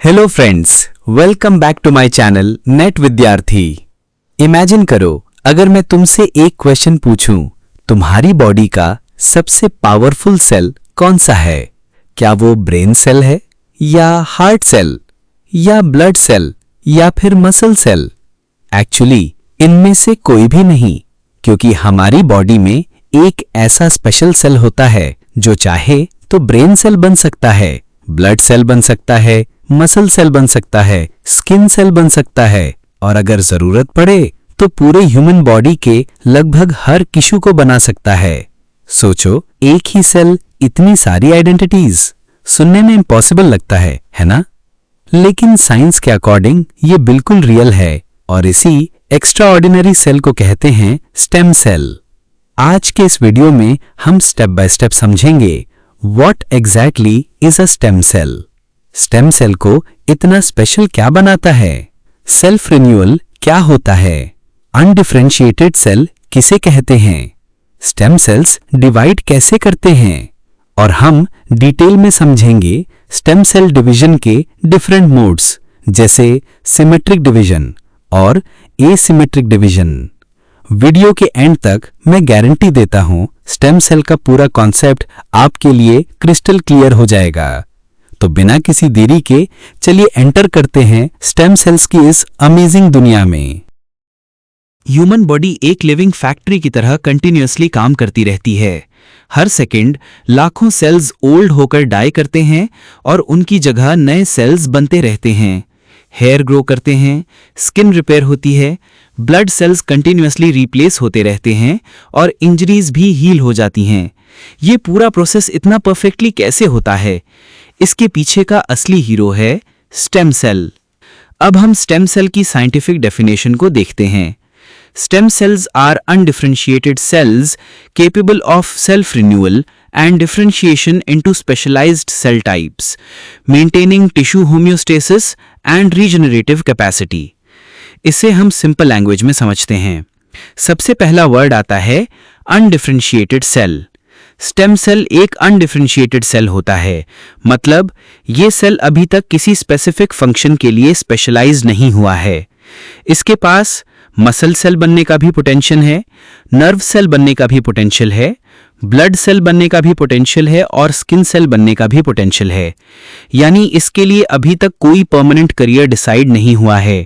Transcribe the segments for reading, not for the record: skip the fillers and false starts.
Hello friends, welcome back to my channel Net Vidyarthi. Imagine करो अगर मैं तुमसे एक क्वेश्चन पूछूं, तुम्हारी बॉडी का सबसे पावरफुल सेल कौन सा है? क्या वो ब्रेन सेल है या हार्ट सेल या ब्लड सेल या फिर मसल सेल? एक्चुअली इनमें से कोई भी नहीं, क्योंकि हमारी बॉडी में एक ऐसा स्पेशल सेल होता है जो चाहे तो ब्रेन सेल बन सकता है, ब्लड सेल बन सकता है, मसल सेल बन सकता है, स्किन सेल बन सकता है और अगर जरूरत पड़े तो पूरे ह्यूमन बॉडी के लगभग हर टिश्यू को बना सकता है। सोचो, एक ही सेल इतनी सारी आइडेंटिटीज, सुनने में इम्पॉसिबल लगता है ना? लेकिन साइंस के अकॉर्डिंग ये बिल्कुल रियल है और इसी एक्स्ट्राऑर्डिनरी सेल को कहते हैं स्टेम सेल। आज के इस वीडियो में हम स्टेप बाय स्टेप समझेंगे what exactly is a stem cell. Stem cell को इतना स्पेशल क्या बनाता है? सेल्फ रिन्यूअल क्या होता है? अनडिफरेंशिएटेड सेल किसे कहते हैं? स्टेम सेल्स डिवाइड कैसे करते हैं? और हम डिटेल में समझेंगे स्टेम सेल डिवीजन के डिफरेंट मोड्स, जैसे सिमेट्रिक डिवीजन और एसिमेट्रिक डिवीजन। वीडियो के एंड तक मैं गारंटी देता हूं स्टेम सेल का पूरा कॉन्सेप्ट आपके लिए क्रिस्टल क्लियर हो जाएगा। तो बिना किसी देरी के चलिए एंटर करते हैं स्टेम सेल्स की इस अमेजिंग दुनिया में। ह्यूमन बॉडी एक लिविंग फैक्ट्री की तरह कंटिन्यूअसली काम करती रहती है। हर सेकंड लाखों सेल्स ओल्ड होकर डाई करते हैं और उनकी जगह नए सेल्स बनते रहते हैं। हेयर ग्रो करते हैं, स्किन रिपेयर होती है, ब्लड सेल्स कंटिन्यूअसली रिप्लेस होते रहते हैं और इंजरीज भी हील हो जाती हैं। ये पूरा प्रोसेस इतना परफेक्टली कैसे होता है? इसके पीछे का असली हीरो है स्टेम सेल। अब हम स्टेम सेल की साइंटिफिक डेफिनेशन को देखते हैं। Stem cells are undifferentiated cells capable of self-renewal and differentiation into specialized cell types, maintaining tissue homeostasis and regenerative capacity. इसे हम सिंपल लैंग्वेज में समझते हैं। सबसे पहला वर्ड आता है अनडिफरेंशिएटेड सेल। स्टेम सेल एक अनडिफरेंशिएटेड सेल होता है, मतलब ये सेल अभी तक किसी स्पेसिफिक फंक्शन के लिए स्पेशलाइज नहीं हुआ है। इसके पास मसल सेल बनने का भी पोटेंशियल है, नर्व सेल बनने का भी पोटेंशियल है, ब्लड सेल बनने का भी पोटेंशियल है और स्किन सेल बनने का भी पोटेंशियल है। यानी इसके लिए अभी तक कोई परमानेंट करियर डिसाइड नहीं हुआ है।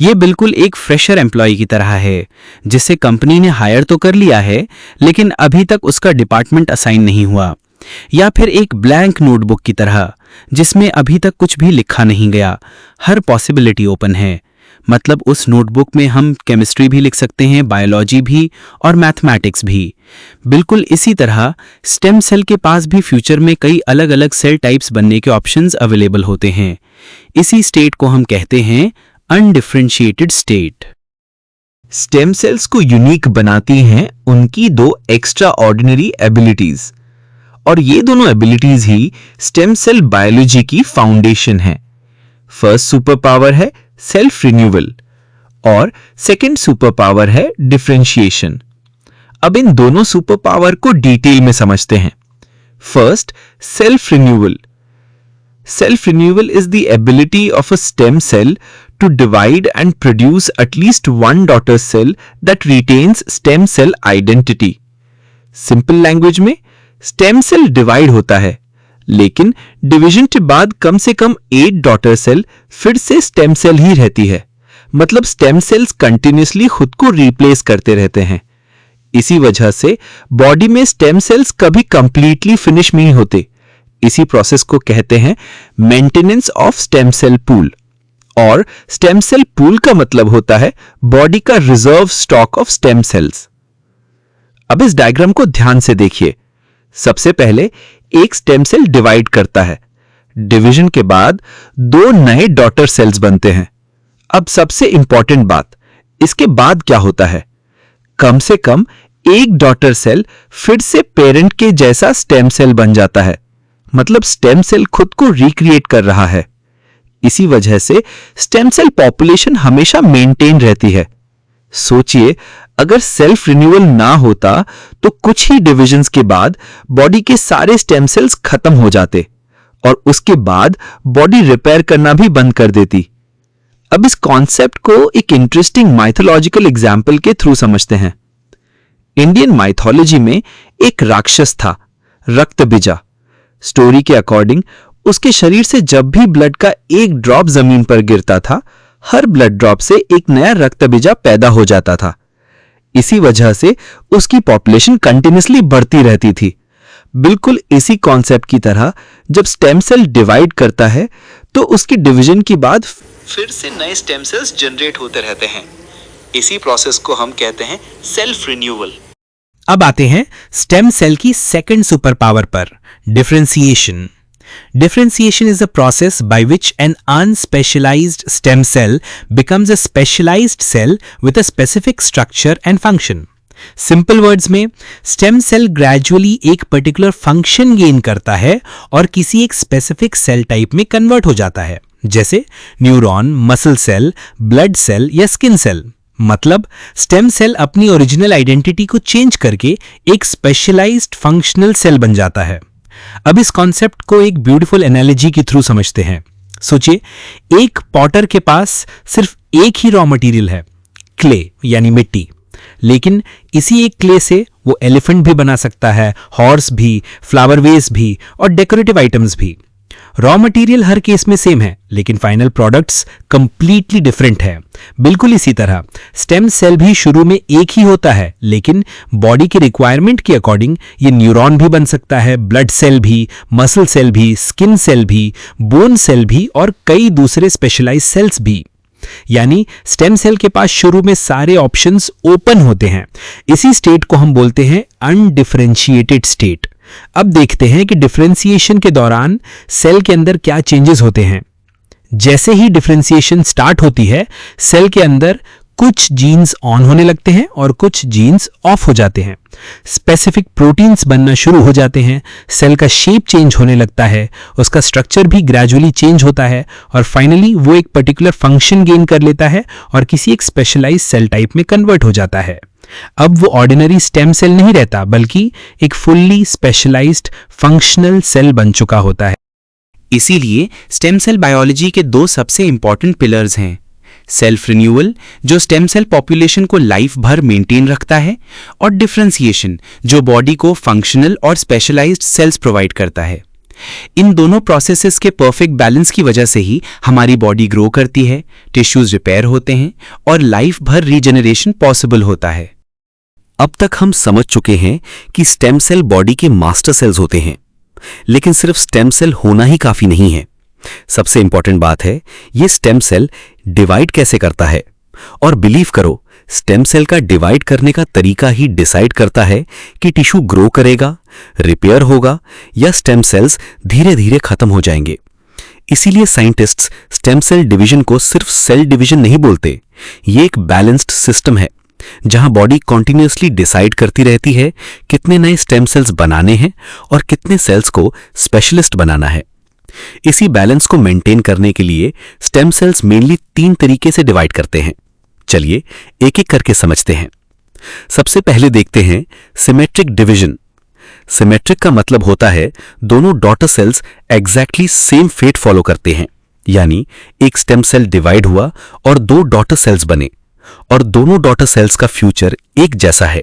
ये बिल्कुल एक फ्रेशर एम्प्लॉय की तरह है, जिसे कंपनी ने हायर तो कर लिया है लेकिन अभी तक उसका डिपार्टमेंट असाइन नहीं हुआ। या फिर एक ब्लैंक नोटबुक की तरह, जिसमें अभी तक कुछ भी लिखा नहीं गया, हर पॉसिबिलिटी ओपन है। मतलब उस नोटबुक में हम केमिस्ट्री भी लिख सकते हैं, बायोलॉजी भी और मैथमेटिक्स भी। बिल्कुल इसी तरह स्टेम सेल के पास भी फ्यूचर में कई अलग अलग सेल टाइप्स बनने के ऑप्शंस अवेलेबल होते हैं। इसी स्टेट को हम कहते हैं अनडिफरेंशिएटेड स्टेट। स्टेम सेल्स को यूनिक बनाती हैं उनकी दो एक्स्ट्रा ऑर्डिनरी एबिलिटीज, और ये दोनों एबिलिटीज ही स्टेम सेल बायोलॉजी की फाउंडेशन है। फर्स्ट सुपर पावर है सेल्फ रिन्यूअल और सेकंड सुपर पावर है डिफरेंशिएशन। अब इन दोनों सुपर पावर को डिटेल में समझते हैं। First, self renewal. Self renewal is the ability of a stem cell to divide and produce at least one daughter cell that retains stem cell identity. Simple language में stem cell divide होता है, लेकिन division के बाद कम से कम 8 daughter cell फिर से stem cell ही रहती है। मतलब स्टेम सेल्स कंटिन्यूअसली खुद को रिप्लेस करते रहते हैं। इसी वजह से बॉडी में स्टेम सेल्स कभी कंप्लीटली फिनिश नहीं होते। इसी प्रोसेस को कहते हैं maintenance of stem cell pool, और स्टेम सेल पूल का मतलब होता है बॉडी का reserve stock of stem cells. अब इस डायग्राम को ध्यान से देखिए। सबसे पहले एक स्टेम सेल डिवाइड करता है। डिवीजन के बाद दो नए डॉटर सेल्स बनते हैं। अब सबसे इंपॉर्टेंट बात, इसके बाद क्या होता है? कम से कम एक डॉटर सेल फिर से पेरेंट के जैसा स्टेम सेल बन जाता है। मतलब स्टेम सेल खुद को रिक्रिएट कर रहा है। इसी वजह से स्टेम सेल पॉपुलेशन हमेशा मेंटेन रहती है। सोचिए, अगर सेल्फ रिन्यूअल ना होता तो कुछ ही डिविजन्स के बाद बॉडी के सारे स्टेम सेल्स खत्म हो जाते और उसके बाद बॉडी रिपेयर करना भी बंद कर देती। अब इस कॉन्सेप्ट को एक इंटरेस्टिंग माइथोलॉजिकल एग्जाम्पल के थ्रू समझते हैं। इंडियन माइथोलॉजी में एक राक्षस था, रक्तबीजा। स्टोरी के अकॉर्डिंग उसके शरीर से जब भी ब्लड का एक ड्रॉप जमीन पर गिरता था, हर ब्लड ड्रॉप से एक नया रक्तबीजा पैदा हो जाता था। इसी वजह से उसकी पॉपुलेशन कंटिन्यूअसली बढ़ती रहती थी। बिल्कुल इसी कॉन्सेप्ट की तरह जब स्टेम सेल डिवाइड करता है तो उसकी डिवीजन के बाद फिर से नए स्टेम सेल्स जनरेट होते रहते हैं। इसी प्रोसेस को हम कहते हैं सेल्फ रिन्यूअल। अब आते हैं स्टेम सेल की सेकंड सुपर पावर पर, differentiation. Differentiation is a process by which an unspecialized stem cell becomes a specialized cell with a specific structure and function. Simple words में stem cell gradually एक particular function gain करता है और किसी एक specific cell type में convert हो जाता है, जैसे neuron, muscle cell, blood cell या स्किन सेल। मतलब स्टेम सेल अपनी ओरिजिनल आइडेंटिटी को चेंज करके एक स्पेशलाइज्ड फंक्शनल सेल बन जाता है। अब इस कॉन्सेप्ट को एक ब्यूटीफुल एनालॉजी के थ्रू समझते हैं। सोचिए, एक पॉटर के पास सिर्फ एक ही रॉ मटेरियल है, क्ले यानी मिट्टी, लेकिन इसी एक क्ले से वो एलिफेंट भी बना सकता है, हॉर्स भी, फ्लावर वेस भी और डेकोरेटिव आइटम्स भी। रॉ मटेरियल हर केस में सेम है, लेकिन फाइनल प्रोडक्ट्स कंप्लीटली डिफरेंट है। बिल्कुल इसी तरह स्टेम सेल भी शुरू में एक ही होता है, लेकिन बॉडी के रिक्वायरमेंट के अकॉर्डिंग ये न्यूरॉन भी बन सकता है, ब्लड सेल भी, मसल सेल भी, स्किन सेल भी, बोन सेल भी और कई दूसरे स्पेशलाइज्ड सेल्स भी। यानी स्टेम सेल के पास शुरू में सारे ऑप्शंस ओपन होते हैं। इसी स्टेट को हम बोलते हैं अनडिफरेंशिएटेड स्टेट। अब देखते हैं कि डिफरेंशिएशन के दौरान सेल के अंदर क्या चेंजेस होते हैं। जैसे ही डिफरेंशिएशन स्टार्ट होती है, सेल के अंदर कुछ जीन्स ऑन होने लगते हैं और कुछ जीन्स ऑफ हो जाते हैं। स्पेसिफिक प्रोटीन्स बनना शुरू हो जाते हैं, सेल का शेप चेंज होने लगता है, उसका स्ट्रक्चर भी ग्रेजुअली चेंज होता है और फाइनली वो एक पर्टिकुलर फंक्शन गेन कर लेता है और किसी एक स्पेशलाइज्ड सेल टाइप में कन्वर्ट हो जाता है। अब वो ऑर्डिनरी स्टेम सेल नहीं रहता, बल्कि एक फुल्ली स्पेशलाइज्ड फंक्शनल सेल बन चुका होता है। इसीलिए स्टेम सेल बायोलॉजी के दो सबसे इंपॉर्टेंट पिलर्स हैं, सेल्फ रिन्यूअल जो स्टेम सेल पॉपुलेशन को लाइफ भर मेंटेन रखता है, और डिफरेंशिएशन जो बॉडी को फंक्शनल और स्पेशलाइज्ड सेल्स प्रोवाइड करता है। इन दोनों प्रोसेसेस के परफेक्ट बैलेंस की वजह से ही हमारी बॉडी ग्रो करती है, टिश्यूज रिपेयर होते हैं और लाइफ भर रीजनरेशन पॉसिबल होता है। अब तक हम समझ चुके हैं कि स्टेम सेल बॉडी के मास्टर सेल्स होते हैं, लेकिन सिर्फ स्टेम सेल होना ही काफी नहीं है। सबसे इंपॉर्टेंट बात है ये स्टेम सेल डिवाइड कैसे करता है। और बिलीव करो, स्टेम सेल का डिवाइड करने का तरीका ही डिसाइड करता है कि टिश्यू ग्रो करेगा, रिपेयर होगा या स्टेम सेल्स धीरे धीरे खत्म हो जाएंगे। इसीलिए साइंटिस्ट्स स्टेम सेल डिवीजन को सिर्फ सेल डिवीजन नहीं बोलते, ये एक बैलेंस्ड सिस्टम है जहां बॉडी कॉन्टिन्यूअसली डिसाइड करती रहती है कितने नए स्टेम सेल्स बनाने हैं और कितने सेल्स को स्पेशलिस्ट बनाना है। इसी बैलेंस को मेंटेन करने के लिए स्टेम सेल्स मेनली 3 तरीके से डिवाइड करते हैं। चलिए एक एक करके समझते हैं। सबसे पहले देखते हैं सिमेट्रिक डिवीजन। सिमेट्रिक का मतलब होता है दोनों daughter cells exactly same fate follow करते हैं, यानी एक स्टेम सेल डिवाइड हुआ और 2 डॉटर सेल्स बने और दोनों डॉटर सेल्स का फ्यूचर एक जैसा है।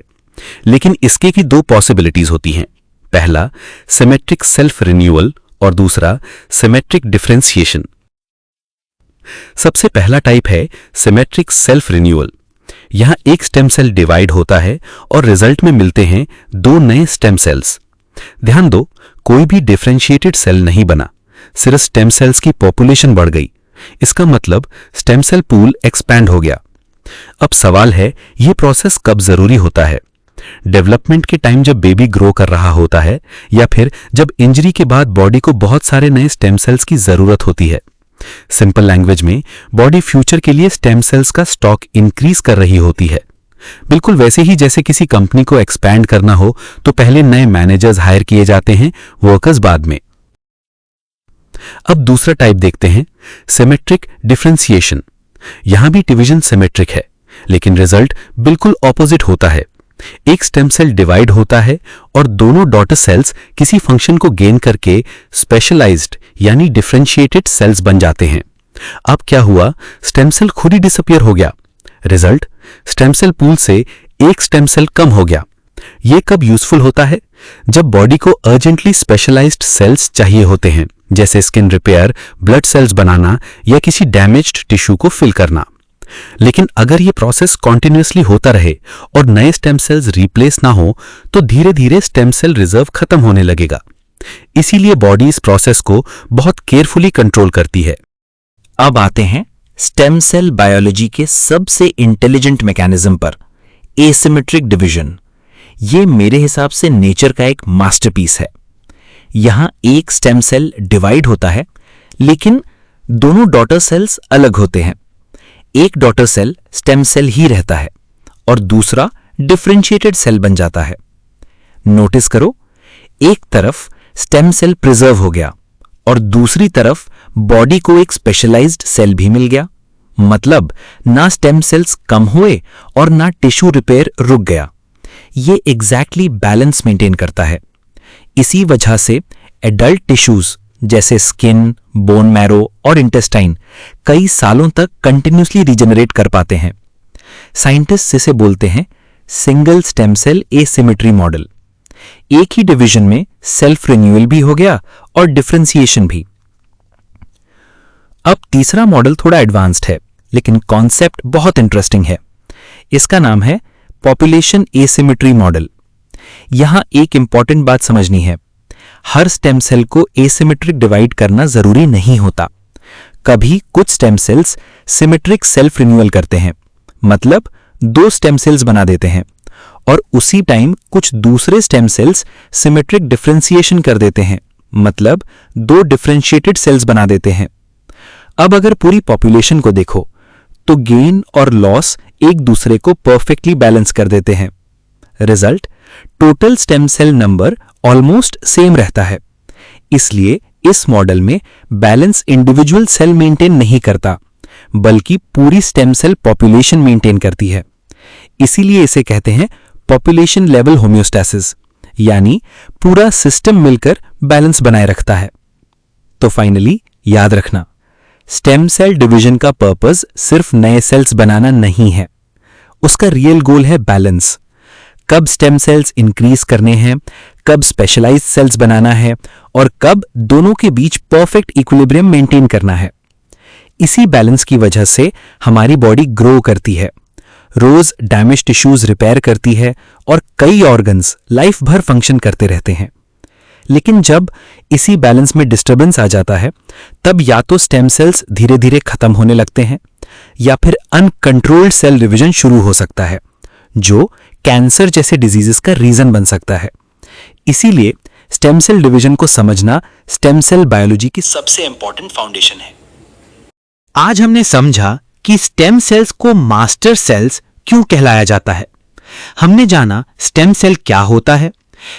लेकिन इसके की 2 पॉसिबिलिटीज होती हैं। पहला सिमेट्रिक सेल्फ रिन्यूअल और दूसरा सिमेट्रिक डिफरेंशिएशन। सबसे पहला टाइप है सिमेट्रिक सेल्फ रिन्यूअल। यहां एक स्टेम सेल डिवाइड होता है और रिजल्ट में मिलते हैं 2 नए स्टेम सेल्स। ध्यान दो, कोई भी डिफरेंशिएटेड सेल नहीं बना, सिर्फ स्टेम सेल्स की पॉपुलेशन बढ़ गई। इसका मतलब स्टेम सेल पूल एक्सपैंड हो गया। अब सवाल है, यह प्रोसेस कब जरूरी होता है? डेवलपमेंट के टाइम जब बेबी ग्रो कर रहा होता है, या फिर जब इंजरी के बाद बॉडी को बहुत सारे नए स्टेम सेल्स की जरूरत होती है। सिंपल लैंग्वेज में बॉडी फ्यूचर के लिए स्टेम सेल्स का स्टॉक इंक्रीज कर रही होती है। बिल्कुल वैसे ही जैसे किसी कंपनी को एक्सपैंड करना हो तो पहले नए मैनेजर्स हायर किए जाते हैं, वर्कर्स बाद में। अब दूसरा टाइप देखते हैं, सिमेट्रिक डिफरेंशिएशन। यहां भी डिवीजन सिमेट्रिक है, लेकिन रिजल्ट बिल्कुल ऑपोजिट होता है। एक स्टेम सेल डिवाइड होता है और दोनों डॉटर सेल्स किसी फंक्शन को गेन करके स्पेशलाइज्ड यानी डिफरेंशिएटेड सेल्स बन जाते हैं। अब क्या हुआ, स्टेम सेल खुद ही डिसअपियर हो गया। रिजल्ट, स्टेम सेल पूल से एक स्टेम सेल कम हो गया। यह कब यूजफुल होता है? जब बॉडी को अर्जेंटली स्पेशलाइज्ड सेल्स चाहिए होते हैं, जैसे स्किन रिपेयर, ब्लड सेल्स बनाना या किसी डैमेज्ड टिश्यू को फिल करना। लेकिन अगर यह प्रोसेस कॉन्टिन्यूअसली होता रहे और नए स्टेम सेल्स रिप्लेस ना हो तो धीरे धीरे स्टेम सेल रिजर्व खत्म होने लगेगा। इसीलिए बॉडी इस प्रोसेस को बहुत केयरफुली कंट्रोल करती है। अब आते हैं स्टेम सेल बायोलॉजी के सबसे इंटेलिजेंट मैकेनिज्म पर, एसिमेट्रिक डिवीजन। ये मेरे हिसाब से नेचर का एक मास्टरपीस है। यहां एक स्टेम सेल डिवाइड होता है लेकिन दोनों डॉटर सेल्स अलग होते हैं। एक डॉटर सेल स्टेम सेल ही रहता है और दूसरा डिफरेंशिएटेड सेल बन जाता है। नोटिस करो, एक तरफ स्टेम सेल प्रिजर्व हो गया और दूसरी तरफ बॉडी को एक स्पेशलाइज्ड सेल भी मिल गया। मतलब ना स्टेम सेल्स कम हुए और ना टिश्यू रिपेयर रुक गया। ये एग्जैक्टली बैलेंस मेंटेन करता है। इसी वजह से एडल्ट टिश्यूज जैसे स्किन, बोन मैरो और इंटेस्टाइन कई सालों तक कंटिन्यूसली रीजनरेट कर पाते हैं। साइंटिस्ट इसे बोलते हैं single stem cell asymmetry model. एक ही डिवीजन में सेल्फ रिन्यूअल भी हो गया और डिफरेंशिएशन भी। अब तीसरा मॉडल थोड़ा एडवांस्ड है लेकिन कॉन्सेप्ट बहुत इंटरेस्टिंग है। इसका नाम है पॉपुलेशन एसिमेट्री मॉडल। यहां एक इंपॉर्टेंट बात समझनी है, हर स्टेम सेल को एसिमेट्रिक डिवाइड करना जरूरी नहीं होता। कभी कुछ stem cells symmetric self renewal करते हैं, मतलब दो स्टेम सेल्स बना देते हैं, और उसी टाइम कुछ दूसरे स्टेम सेल्स सिमेट्रिक डिफरेंशिएशन कर देते हैं, मतलब दो डिफरेंशिएटेड सेल्स बना देते हैं। अब अगर पूरी पॉपुलेशन को देखो तो गेन और लॉस एक दूसरे को परफेक्टली बैलेंस कर देते हैं। Result, total stem cell number almost same रहता है। इसलिए इस मॉडल में बैलेंस इंडिविजुअल सेल मेंटेन नहीं करता बल्कि पूरी स्टेम सेल पॉपुलेशन मेंटेन करती है। इसीलिए इसे कहते हैं पॉपुलेशन लेवल होम्योस्टैसिस, यानी पूरा सिस्टम मिलकर बैलेंस बनाए रखता है। तो फाइनली याद रखना, स्टेम सेल डिवीजन का पर्पस सिर्फ नए सेल्स बनाना नहीं है। उसका रियल गोल है बैलेंस। कब स्टेम सेल्स इंक्रीज करने हैं, कब स्पेशलाइज्ड सेल्स बनाना है और कब दोनों के बीच परफेक्ट इक्विलिब्रियम मेंटेन करना है। इसी बैलेंस की वजह से हमारी बॉडी ग्रो करती है, रोज डैमेज टिश्यूज रिपेयर करती है और कई ऑर्गन्स लाइफ भर फंक्शन करते रहते हैं। लेकिन जब इसी बैलेंस में डिस्टर्बेंस आ जाता है तब या तो स्टेम सेल्स धीरे धीरे खत्म होने लगते हैं या फिर अनकंट्रोल्ड सेल डिवीजन शुरू हो सकता है, जो कैंसर जैसे डिजीजेस का रीजन बन सकता है। इसीलिए स्टेम सेल डिवीजन को समझना स्टेम सेल बायोलॉजी की सबसे इंपॉर्टेंट फाउंडेशन है। आज हमने समझा कि स्टेम सेल्स को मास्टर सेल्स क्यों कहलाया जाता है। हमने जाना स्टेम सेल क्या होता है,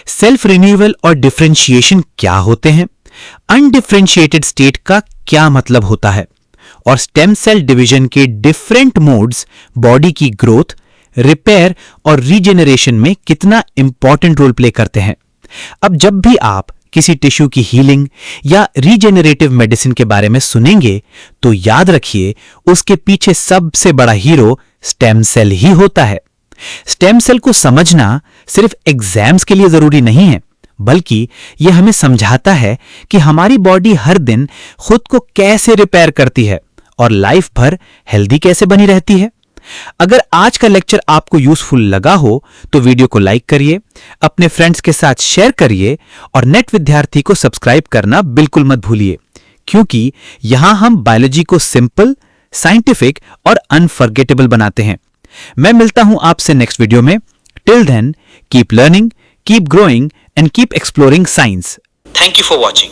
सेल्फ रिन्यूअल और डिफरेंशिएशन क्या होते हैं, अनडिफरेंशिएटेड स्टेट का क्या मतलब होता है, और स्टेम सेल डिवीजन के डिफरेंट मोड्स बॉडी की ग्रोथ, रिपेयर और रीजेनरेशन में कितना इंपॉर्टेंट रोल प्ले करते हैं। अब जब भी आप किसी टिश्यू की हीलिंग या रीजेनरेटिव मेडिसिन के बारे में सुनेंगे तो याद रखिए उसके पीछे सबसे बड़ा हीरो स्टेम सेल ही होता है। स्टेम सेल को समझना सिर्फ एग्जाम्स के लिए जरूरी नहीं है, बल्कि यह हमें समझाता है कि हमारी बॉडी हर दिन खुद को कैसे रिपेयर करती है और लाइफ भर हेल्दी कैसे बनी रहती है। अगर आज का लेक्चर आपको यूजफुल लगा हो तो वीडियो को लाइक करिए, अपने फ्रेंड्स के साथ शेयर करिए और नेट विद्यार्थी को सब्सक्राइब करना बिल्कुल मत भूलिए, क्योंकि यहां हम बायोलॉजी को सिंपल, साइंटिफिक और अनफॉरगेटेबल बनाते हैं। मैं मिलता हूं आपसे नेक्स्ट वीडियो में। Till then, keep learning, keep growing and keep exploring science. Thank you for watching.